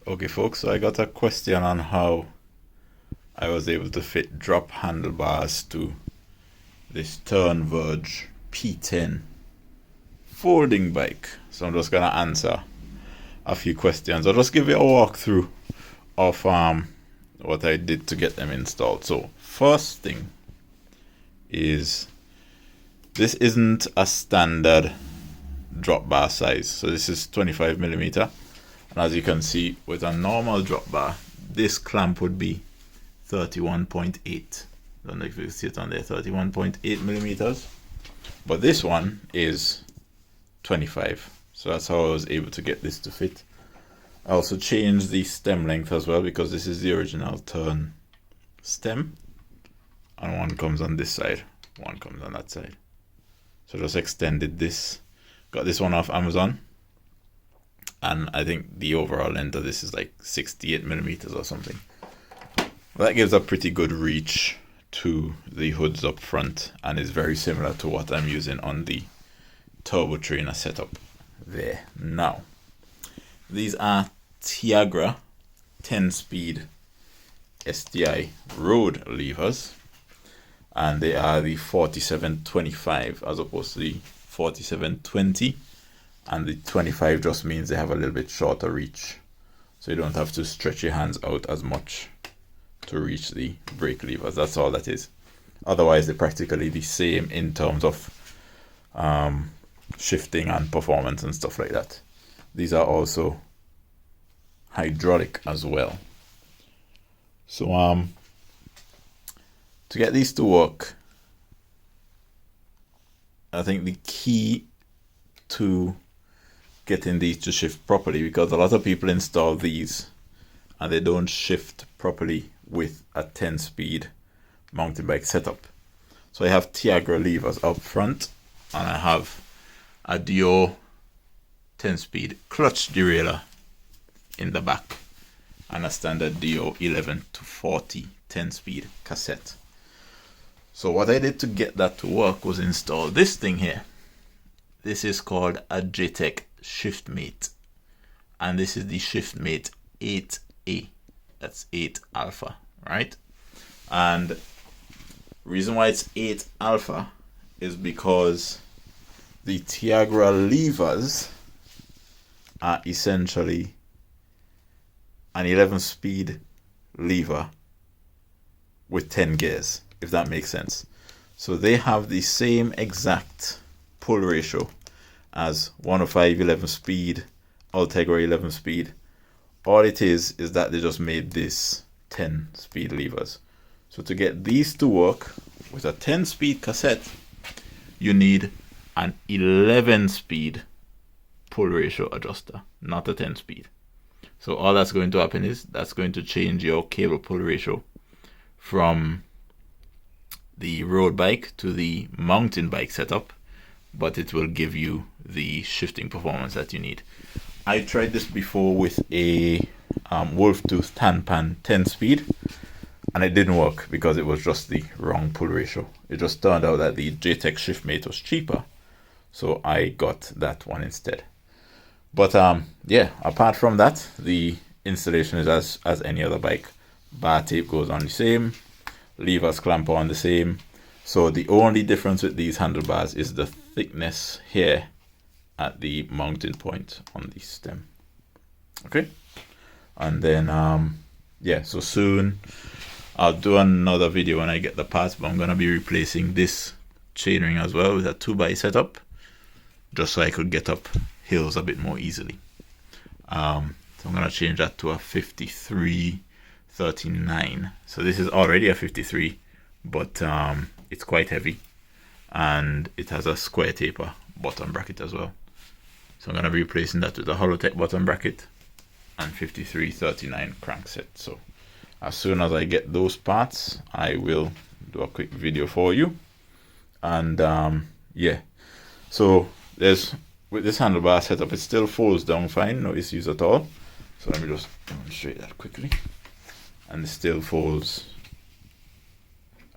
Okay folks, so I got a question on how I was able to fit drop handlebars to this Tern Verge P10 folding bike. So I'm just gonna answer a few questions. I'll just give you a walkthrough of what I did to get them installed. So first thing is, this isn't a standard drop bar size. So this is 25 millimeter. And as you can see, with a normal drop bar, this clamp would be 31.8. Don't know if you see it on there, 31.8 millimeters. But this one is 25. So that's how I was able to get this to fit. I also changed the stem length as well, because this is the original Tern stem. And one comes on this side, one comes on that side. So just extended this. Got this one off Amazon. And I think the overall length of this is like 68 millimeters or something. Well, that gives a pretty good reach to the hoods up front and is very similar to what I'm using on the turbo trainer setup there. Now, these are Tiagra 10-speed STI road levers, and they are the 4725 as opposed to the 4720. And the 25 just means they have a little bit shorter reach, so you don't have to stretch your hands out as much to reach the brake levers. That's all that is. Otherwise, they're practically the same in terms of shifting and performance and stuff like that. These are also hydraulic as well. So to get these to work, I think the key to getting these to shift properly, because a lot of people install these and they don't shift properly with a 10-speed mountain bike setup. So I have Tiagra levers up front, and I have a Deore 10-speed clutch derailleur in the back, and a standard Deore 11 to 40 10-speed cassette. So what I did to get that to work was install this thing here. This is called a JTech ShiftMate, and this is the ShiftMate 8A. That's 8 alpha, right? And reason why it's 8 alpha is because the Tiagra levers are essentially an 11-speed lever with 10 gears, if that makes sense. So they have the same exact pull ratio as 105 11-speed, Ultegra 11-speed. All it is that they just made this 10-speed levers. So to get these to work with a 10-speed cassette, you need an 11-speed pull ratio adjuster, not a 10-speed. So all that's going to happen is that's going to change your cable pull ratio from the road bike to the mountain bike setup, but it will give you the shifting performance that you need. I tried this before with a Wolftooth Tanpan 10-speed, and it didn't work because it was just the wrong pull ratio. It just turned out that the JTech ShiftMate was cheaper, so I got that one instead. But yeah, apart from that, the installation is as any other bike. Bar tape goes on the same, levers clamp on the same. So the only difference with these handlebars is the thickness here at the mounting point on the stem. Okay, and then yeah, so soon I'll do another video when I get the parts, but I'm gonna be replacing this chainring as well with a 2x setup, just so I could get up hills a bit more easily. So I'm gonna change that to a 5339. So this is already a 53, but it's quite heavy, and it has a square taper bottom bracket as well. So I'm going to be replacing that with a Holotech bottom bracket and 5339 crankset. So as soon as I get those parts, I will do a quick video for you. And yeah, so with this handlebar setup, it still folds down fine, no issues at all. So let me just demonstrate that quickly. And it still folds,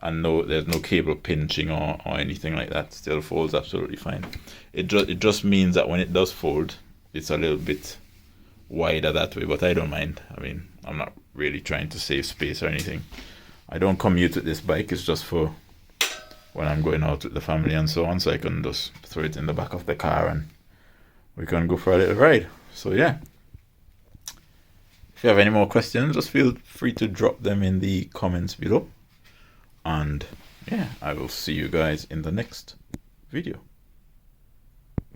and there's no cable pinching or anything like that. Still folds absolutely fine. It just means that when it does fold, it's a little bit wider that way, but I don't mind. I mean, I'm not really trying to save space or anything. I don't commute with this bike. It's just for when I'm going out with the family and so on, so I can just throw it in the back of the car and we can go for a little ride. So yeah, if you have any more questions, just feel free to drop them in the comments below. And yeah, I will see you guys in the next video.